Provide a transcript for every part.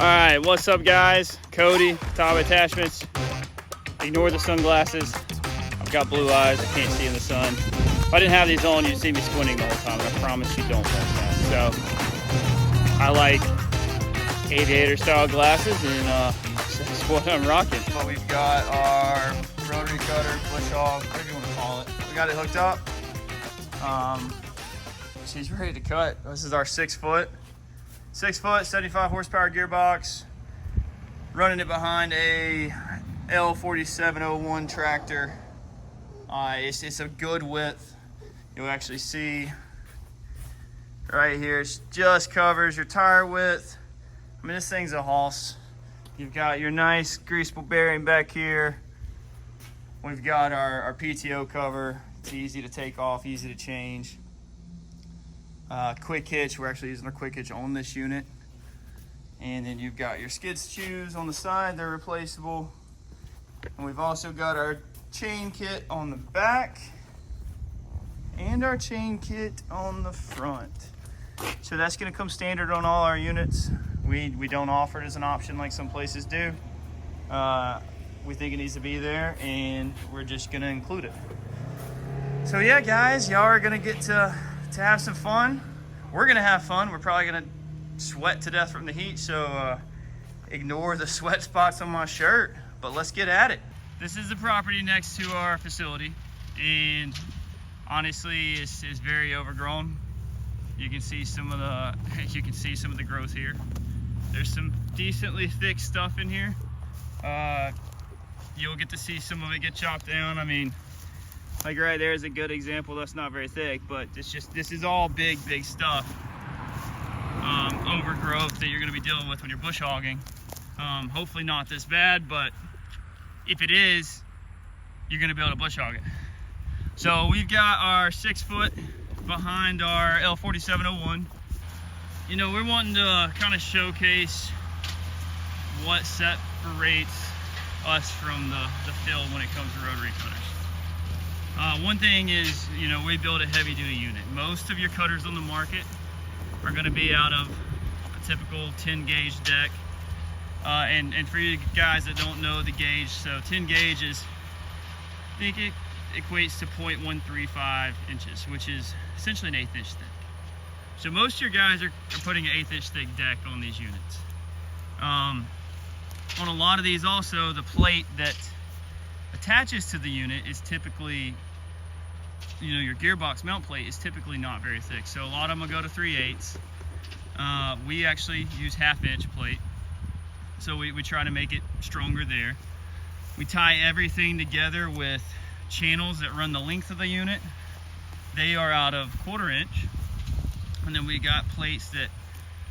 Alright, what's up guys? Cody, Catawba Attachments. Ignore the sunglasses. I've got blue eyes, I can't see in the sun. If I didn't have these on, you'd see me squinting the whole time, and I promise you don't want that. So, I like aviator style glasses, and that's what I'm rocking. But we've got our rotary cutter, bush hog, whatever you want to call it. We got it hooked up. She's ready to cut. This is our 6 foot, 75 horsepower gearbox. Running it behind a L4701 tractor. It's a good width. You'll actually see right here, it just covers your tire width. I mean, this thing's a hoss. You've got your nice greasable bearing back here. We've got our PTO cover. It's easy to take off, easy to change. Quick hitch, we're actually using a quick hitch on this unit. And then you've got your skid shoes on the side, they're replaceable. And we've also got our chain kit on the back and our chain kit on the front. So that's gonna come standard on all our units. We don't offer it as an option like some places do. We think it needs to be there, and we're just gonna include it. So yeah, guys, y'all are gonna get to have some fun. We're gonna have fun. We're probably gonna sweat to death from the heat, so ignore the sweat spots on my shirt, but let's get at it. This is the property next to our facility, and honestly, it's very overgrown. You can see some of the growth here. There's some decently thick stuff in here. You'll get to see some of it get chopped down. I mean, like right there is a good example. That's not very thick, but this is all big stuff. Overgrowth that you're going to be dealing with when you're bush hogging. Hopefully not this bad, but if it is, you're going to be able to bush hog it. So we've got our 6 foot behind our L4701. You know, we're wanting to kind of showcase what separates us from the field when it comes to rotary cutters. One thing is, you know, we build a heavy duty unit. Most of your cutters on the market are going to be out of a typical 10 gauge deck. And for you guys that don't know the gauge, so 10 gauge is, I think it equates to 0.135 inches, which is essentially an 1/8 inch thick. So most of your guys are putting an 1/8 inch thick deck on these units. On a lot of these also, the plate that attaches to the unit is typically, you know, your gearbox mount plate is typically not very thick. So a lot of them will go to 3/8. We actually use 1/2 inch plate. So we try to make it stronger there. We tie everything together with channels that run the length of the unit. They are out of 1/4 inch. And then we got plates that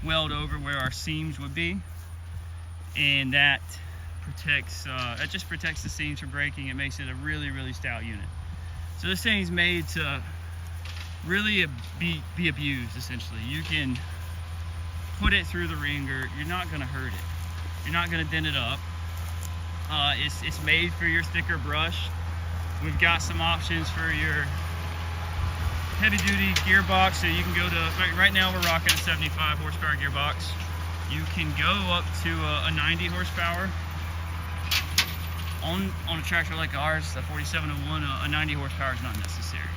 weld over where our seams would be. And that protects, it just protects the seams from breaking. It makes it a really stout unit. So this thing's made to really be abused, essentially. You can put it through the ringer. You're not gonna hurt it. You're not gonna dent it up. It's made for your thicker brush. We've got some options for your heavy duty gearbox, so you can go to, right now we're rocking a 75 horsepower gearbox. You can go up to a 90 horsepower. On a tractor like ours, the 4701, a 90 horsepower is not necessary.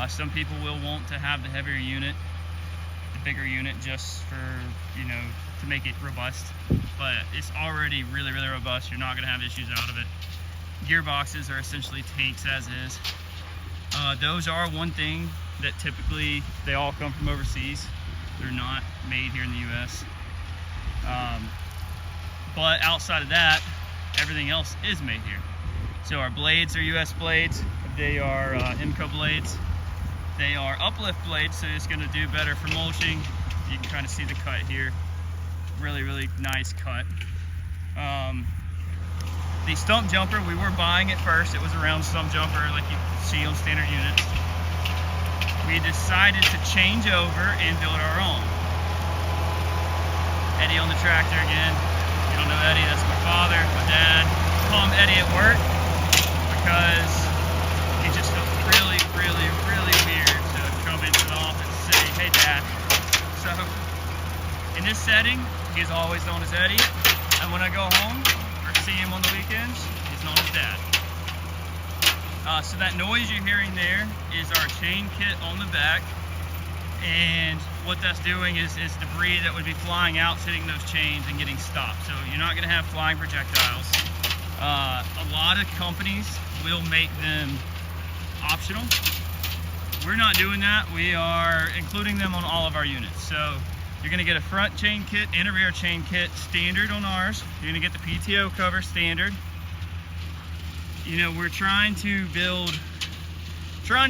Some people will want to have the heavier unit, the bigger unit, just for, you know, to make it robust, but it's already really robust. You're not going to have issues out of it. Gearboxes are essentially tanks as is. Those are one thing that typically they all come from overseas. They're not made here in the US. But outside of that, everything else is made here. So our blades are US blades. They are IMCO blades. They are uplift blades, so it's going to do better for mulching. You can kind of see the cut here. Really nice cut. The stump jumper, we were buying it first. It was a round stump jumper like you see on standard units. We decided to change over and build our own. Eddie on the tractor again. You don't know Eddie, that's my father, my dad. I call him Eddie at work because he just felt really weird to come into the office and say, "Hey Dad." So in this setting, He's always known as Eddie, and when I go home or see him on the weekends, he's known as Dad. So that noise you're hearing there is our chain kit on the back, and what that's doing is debris that would be flying out, hitting those chains and getting stopped. So you're not going to have flying projectiles. A lot of companies will make them optional. We're not doing that. We are including them on all of our units. So you're going to get a front chain kit and a rear chain kit standard on ours. You're going to get the PTO cover standard. You know, we're trying to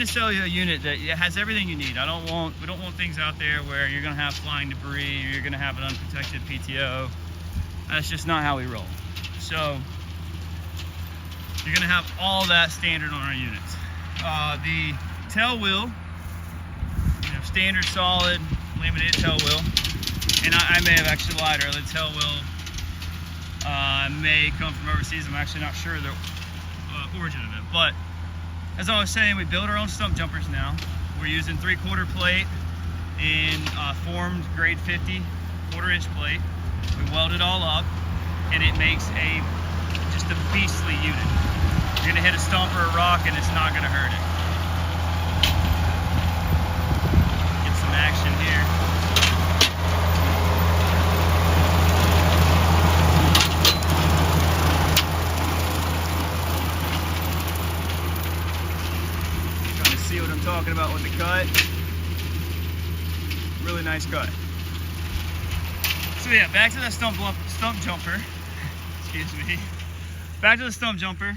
sell you a unit that has everything you need. We don't want things out there where you're going to have flying debris or you're going to have an unprotected PTO. That's just not how we roll. So you're going to have all that standard on our units. The tail wheel, standard solid laminated tail wheel, and I may have actually lied earlier. The tail wheel may come from overseas. I'm actually not sure the origin of it, but as I was saying, we build our own stump jumpers now. We're using 3/4 plate in formed grade 50 1/4 inch plate. We weld it all up, and it makes just a beastly unit. You're gonna hit a stump or a rock, and it's not gonna hurt it. Get some action here. See what I'm talking about with the cut. Really nice cut. So yeah, back to the stump jumper. Excuse me. Back to the stump jumper.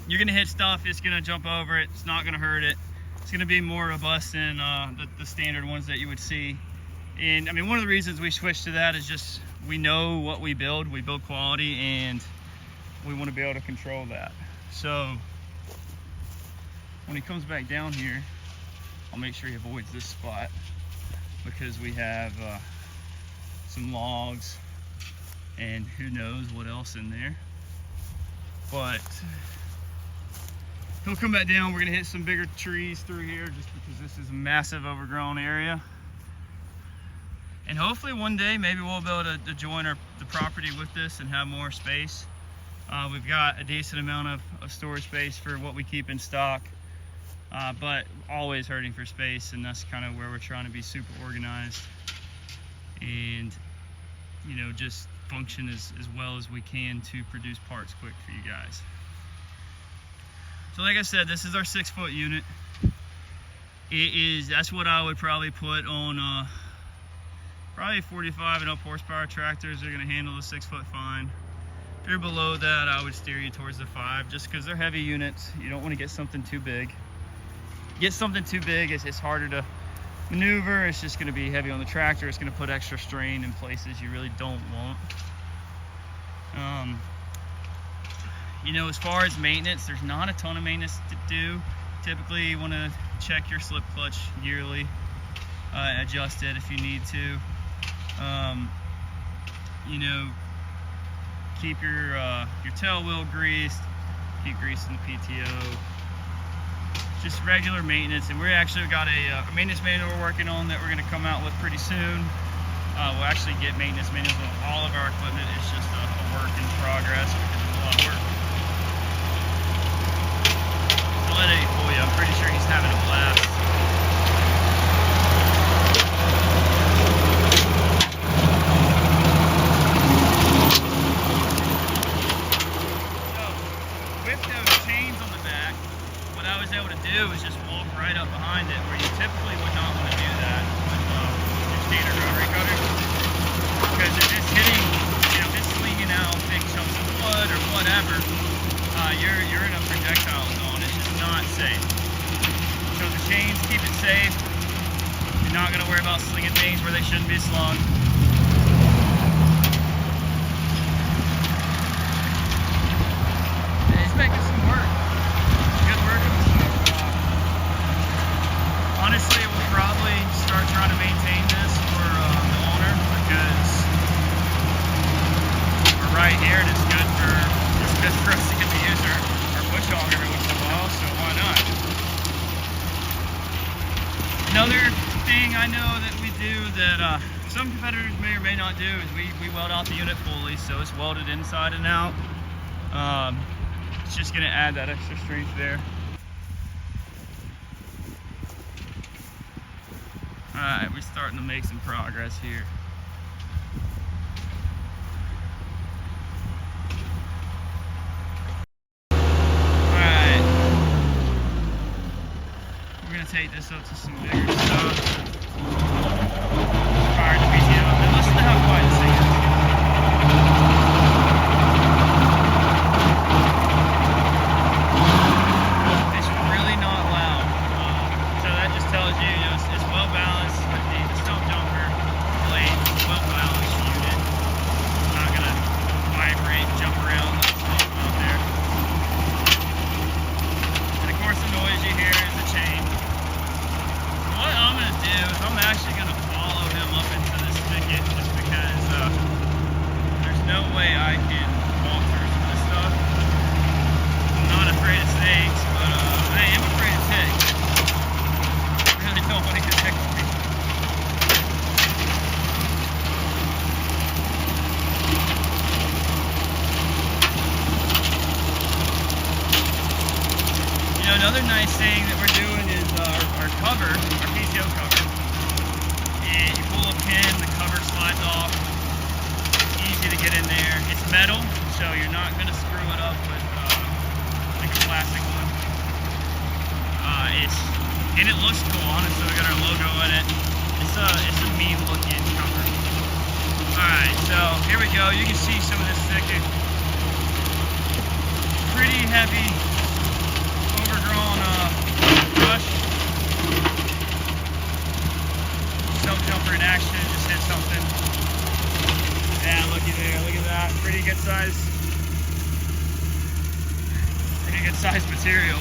You're gonna hit stuff, it's gonna jump over it, it's not gonna hurt it. It's gonna be more robust than the standard ones that you would see. And I mean, one of the reasons we switched to that is just we know what we build quality, and we want to be able to control that. So when he comes back down here, I'll make sure he avoids this spot because we have some logs and who knows what else in there. But he'll come back down. We're gonna hit some bigger trees through here just because this is a massive overgrown area. And hopefully one day maybe we'll be able to join the property with this and have more space. We've got a decent amount of storage space for what we keep in stock. But always hurting for space, and that's kind of where we're trying to be super organized and just function as well as we can to produce parts quick for you guys. So like I said, this is our 6-foot unit. That's what I would probably put on probably 45 and up horsepower tractors. They're going to handle the 6-foot fine. If you're below that, I would steer you towards the 5 just because they're heavy units. You don't want to get something too big. Get something too big, it's harder to maneuver. It's just going to be heavy on the tractor. It's going to put extra strain in places you really don't want. As far as maintenance, there's not a ton of maintenance to do. Typically, you want to check your slip clutch yearly, adjust it if you need to. Keep your tail wheel greased, keep greasing the PTO. Just regular maintenance, and we actually got a maintenance manual we're working on that we're going to come out with pretty soon. We'll actually get maintenance manuals on all of our equipment. It's just a work in progress because it's a lot of work. So let Eddie fool you. I'm pretty sure he's having a blast. Is just walk right up behind it, where you typically would not want to do that with your standard rotary cutter, because if it's hitting, if it's swinging out big chunks of wood or whatever, you're in a projectile zone. It's just not safe. So the chains keep it safe. You're not going to worry about slinging things where they shouldn't be slung. And he's making some work. Good work. Honestly, we'll probably start trying to maintain this for the owner because we're right here and it's good for us to get to use our bush hog every once in a while, so why not? Another thing I know that we do that some competitors may or may not do is we weld out the unit fully, so it's welded inside and out. It's just gonna add that extra strength there. All right, we're starting to make some progress here. All right, we're gonna take this up to some bigger stuff. Prior to BTO, and listen to how quiet this thing is. It's really not loud, so that just tells you, it's well balanced with the stump jumper blade, well balanced unit. It's not gonna vibrate, jump around like stump out there. And of course, the noise you hear is the chain. What I'm gonna do is I'm actually gonna follow him up into this thicket just because there's no way I can walk through some of this stuff. I'm not afraid of snakes, but I am afraid of ticks. I really don't want to get tickle me. You know, another nice thing that we're doing is our cover, our PTO cover. And you pull a pin, the cover slides off. Easy to get in there. It's metal, so you're not going to screw it up with like a plastic one. And it looks cool. Honestly, we got our logo in it. It's a mean looking cover. All right, so here we go. You can see some of this thicket. Pretty heavy, overgrown brush. Stump jumper in action, just hit something. Yeah, looky there, look at that. Pretty good size material.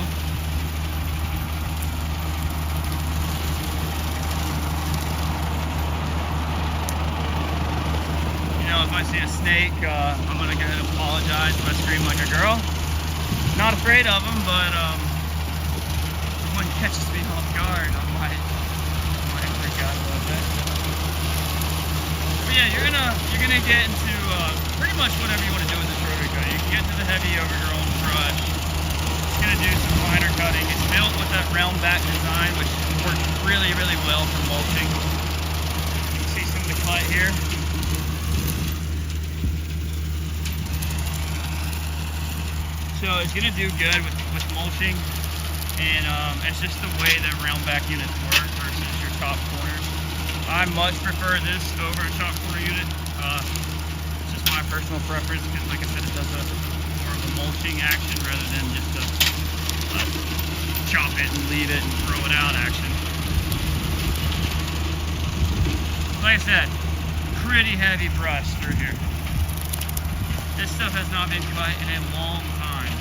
You know, if I see a snake, I'm gonna go ahead and apologize if I scream like a girl. Not afraid of them, but if one catches me off guard, I might freak out a little bit. But yeah, you're gonna get into pretty much whatever you want to do with this rotary cutter. You can get to the heavy overgrown brush. It's gonna do some finer cutting. It's built with that round back design, which works really, really well for mulching. You can see some of the cut here. So it's gonna do good with mulching, and it's just the way that round back units work versus your top corners. I much prefer this over a top corner unit. It's just my personal preference because, like I said, it does more of a mulching action rather than just a chop it and leave it and throw it out action. Like I said, pretty heavy brush through here. This stuff has not been cut in a long time.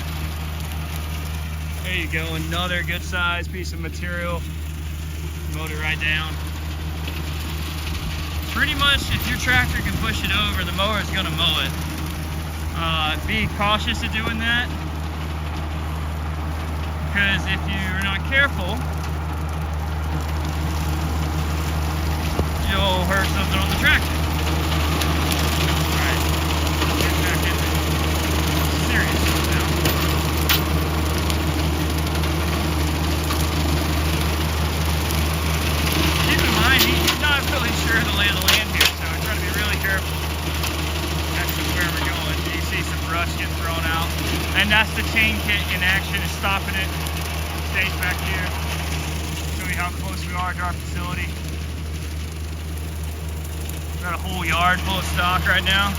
There you go, another good size piece of material. Mowed it right down. Pretty much, if your tractor can push it over, the mower is going to mow it. Be cautious of doing that, because if you're not careful, you'll hurt something on the tractor. Alright, get back in there. Serious now. Keep in mind, he's not really sure of the lay of the land here, so I try to be really careful. That's where we're going. You see some brush getting thrown out, and that's the chain kit in action. It's stopping it. Stays back here. Show you how close we are to our facility. Got a whole yard full of stock right now.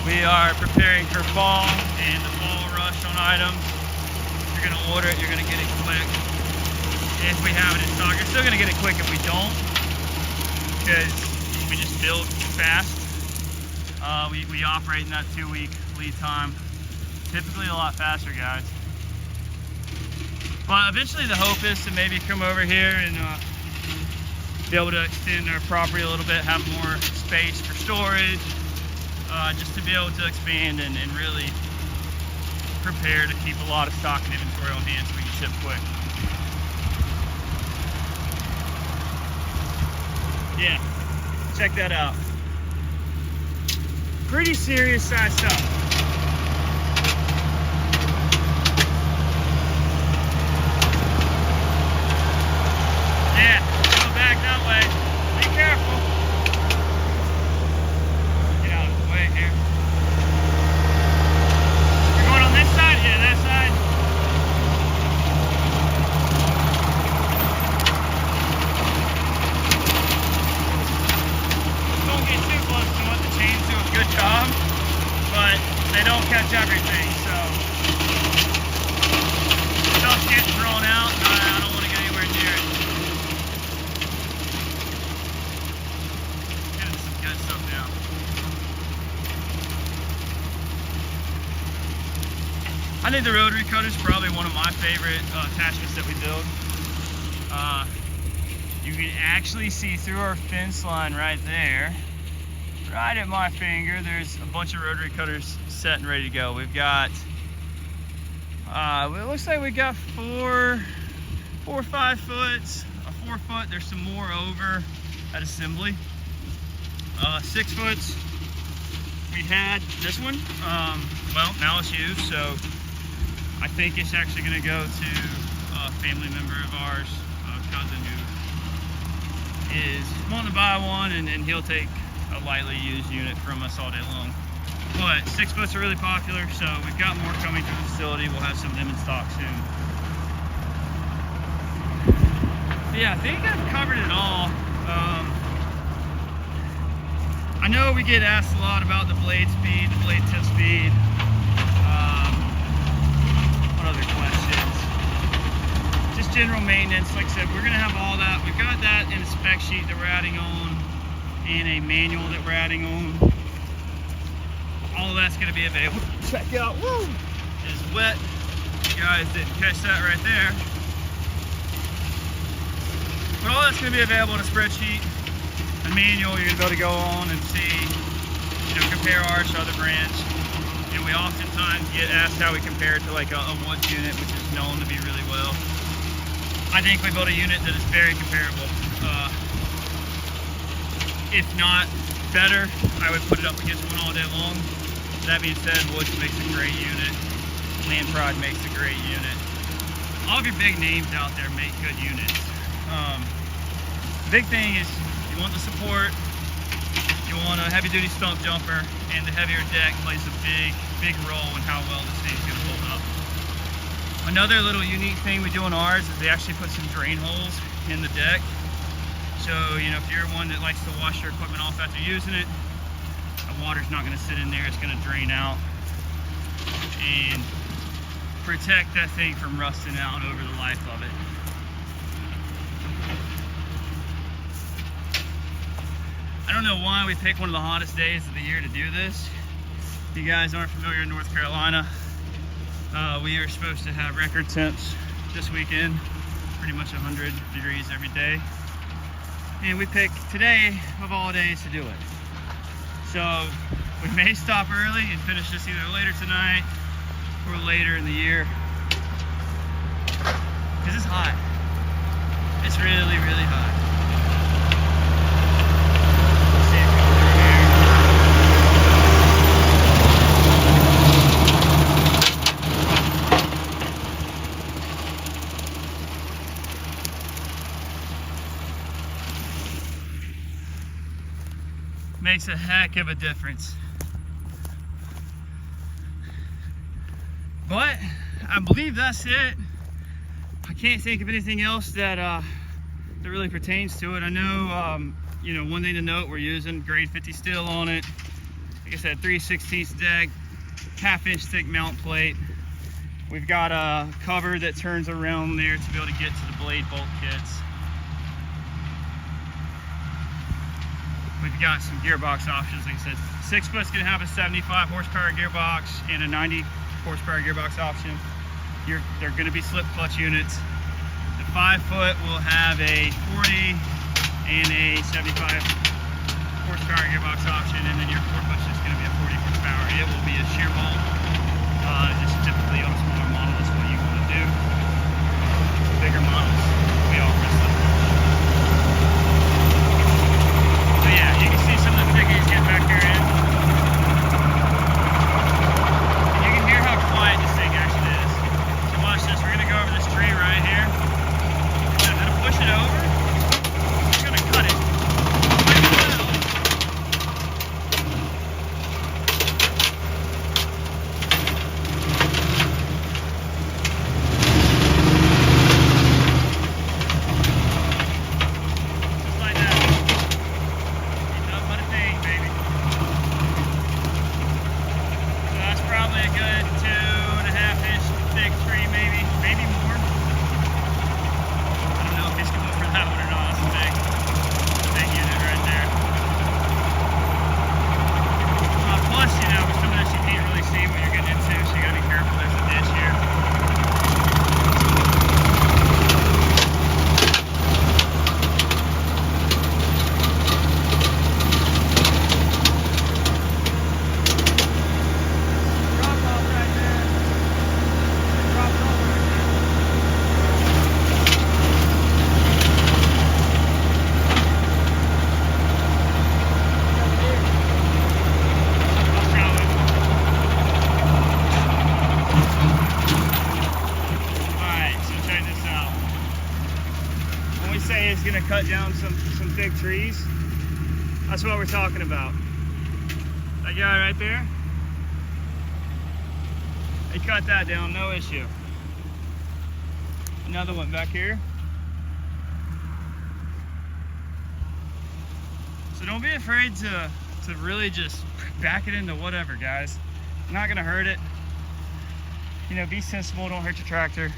We are preparing for fall and the fall rush on items. If you're gonna order it, you're gonna get it quick. If we have it in stock, you're still gonna get it quick if we don't, because we just build fast. We operate in that 2-week lead time. Typically a lot faster, guys. But eventually the hope is to maybe come over here and be able to extend our property a little bit, have more space for storage, just to be able to expand and really prepare to keep a lot of stock and inventory on hand so we can ship quick. Yeah, check that out. Pretty serious size stuff. Yeah, go back that way. Be careful. Get out of the way here. You're going on this side? Yeah, that side. Don't get too close to what the chains do a good job, but they don't catch everything, so stuff's getting thrown out. I don't want to get anywhere near it. Getting some good stuff now. I think the rotary cutter is probably one of my favorite attachments that we build. You can actually see through our fence line right there. Right at my finger, there's a bunch of rotary cutters set and ready to go. We've got, it looks like we got four or 5 foot, a 4 foot. There's some more over at assembly. 6 foot. We had this one. Well, now it's used, so I think it's actually going to go to a family member of ours, a cousin who is wanting to buy one, and he'll take a lightly used unit from us all day long. But 6 foot's are really popular, so we've got more coming to the facility. We'll have some of them in stock soon. But yeah, I think I've covered it all. I know we get asked a lot about the blade speed, the blade tip speed. What other questions? Just general maintenance. Like I said, we're gonna have all that. We've got that in a spec sheet that we're adding on, and a manual that we're adding on. All of that's gonna be available. Check out, woo! It's wet. You guys didn't catch that right there. But all that's gonna be available in a spreadsheet. A manual you're gonna be able to go on and see, compare ours to other brands. And we oftentimes get asked how we compare it to like a Woods unit, which is known to be really well. I think we built a unit that is very comparable. If not better, I would put it up against one all day long. That being said, Woods makes a great unit. Land Pride makes a great unit. All of your big names out there make good units. The big thing is you want the support, you want a heavy duty stump jumper, and the heavier deck plays a big role in how well this thing's gonna hold up. Another little unique thing we do on ours is they actually put some drain holes in the deck. So, if you're one that likes to wash your equipment off after using it, the water's not gonna sit in there, it's gonna drain out and protect that thing from rusting out over the life of it. I don't know why we picked one of the hottest days of the year to do this. If you guys aren't familiar in North Carolina, we are supposed to have record temps this weekend, pretty much 100 degrees every day. And we picked today of all days to do it. So we may stop early and finish this either later tonight or later in the year. Because it's hot. It's really, really hot. Makes a heck of a difference. But I believe that's it. I can't think of anything else that that really pertains to it. I know, one thing to note, we're using grade 50 steel on it. Like I said, 3/16 deck, 1/2 inch thick mount plate. We've got a cover that turns around there to be able to get to the blade bolt kits. We've got some gearbox options. Like I said, 6 foot's gonna have a 75 horsepower gearbox and a 90 horsepower gearbox option. They're gonna be slip clutch units. The 5 foot will have a 40 and a 75 horsepower gearbox option, and then your 4 foot's just gonna be a 40 horsepower. It will be a shear bolt. Just typically on a smaller model, that's what you wanna do. Bigger models, we offer slip clutch. So yeah, you can down some big trees. That's what we're talking about. That guy right there, they cut that down, no issue. Another one back here. So don't be afraid to really just back it into whatever, guys. Not gonna hurt it. You know, be sensible, don't hurt your tractor.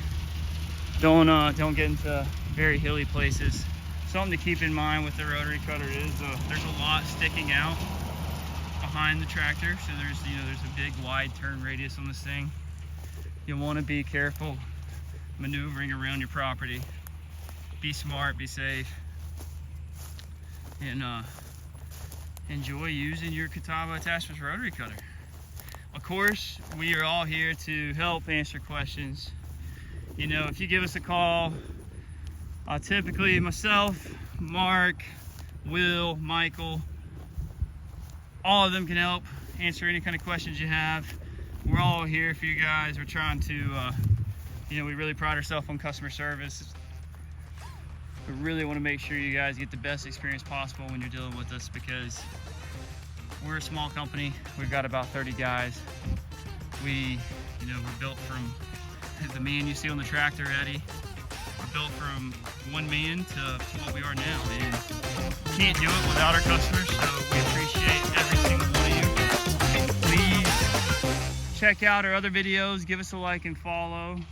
Don't get into very hilly places. Something to keep in mind with the rotary cutter is there's a lot sticking out behind the tractor. So there's a big wide turn radius on this thing. You want to be careful maneuvering around your property. Be smart, be safe, and enjoy using your Catawba Attachments rotary cutter. Of course, we are all here to help answer questions. You know, if you give us a call, typically myself, Mark, Will, Michael, all of them can help answer any kind of questions you have. We're all here for you guys. We're trying to, you know, we really pride ourselves on customer service. We really want to make sure you guys get the best experience possible when you're dealing with us, because we're a small company. We've got about 30 guys. We're built from the man you see on the tractor, Eddie. We're built from one man to what we are now, and can't do it without our customers, so we appreciate every single one of you. Please check out our other videos, give us a like and follow.